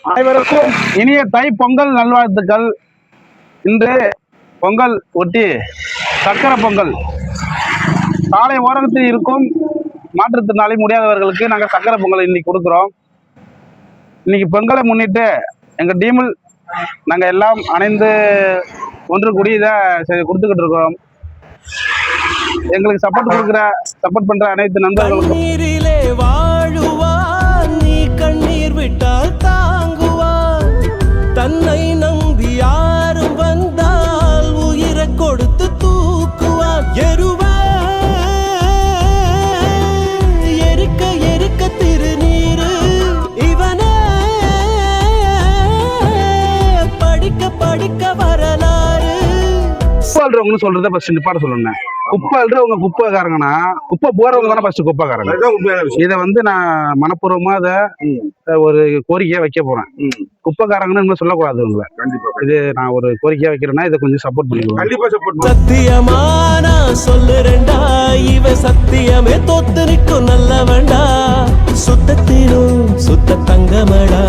அனைவருக்கும் இனிய தை பொங்கல் நல்வாழ்த்துக்கள். இன்று பொங்கல் ஒட்டி சக்கரை பொங்கல் சாலை ஓரத்தில் இருக்கும் மாற்றுத்திறனாளி முடியாதவர்களுக்கு நாங்கள் சக்கரை பொங்கல் இன்னைக்கு கொடுக்குறோம். இன்னைக்கு பொங்கலை முன்னிட்டு எங்கள் டீமில் நாங்கள் எல்லாம் அணைந்து ஒன்று கூடி இதை கொடுத்துக்கிட்டு இருக்கிறோம். எங்களுக்கு சப்போர்ட் பண்ற அனைத்து நண்பர்களுக்கும் கண்ணீர் விட்டால் தாங்குவார். தன்னை நம்பி யாரும் வந்தால் உயிரை கொடுத்து தூக்குவார். எருக்க எருக்க திருநீரு இவனே படிக்க படிக்க வரலாறு. குப்பை அல்றவங்கன்னு சொல்றத ஃபர்ஸ்ட் நிப்பாட்ட சொல்லணும். குப்பை அல்றவங்க குப்பைக்காரங்கன்னா குப்பை போறவங்க தானே ஃபர்ஸ்ட் குப்பைக்காரங்க. இதை நான் மனப்பூர்வமா அதை ஒரு கோரிக்கையா வைக்க போறேன். குப்பைக்காரங்கன்னு இன்னும் சொல்லக்கூடாது உங்களை. கண்டிப்பா இது நான் ஒரு கோரிக்கையா வைக்கிறேன்னா இதை கொஞ்சம் சப்போர்ட் பண்ணிக்குவேன். கண்டிப்பா சப்போர்ட். சத்தியமான சொல்லுறேன்டா, இவ சத்தியமே தோத்து நிற்கும் நல்லவன்டா. சுத்தத்திலும் சுத்த தங்கமடா.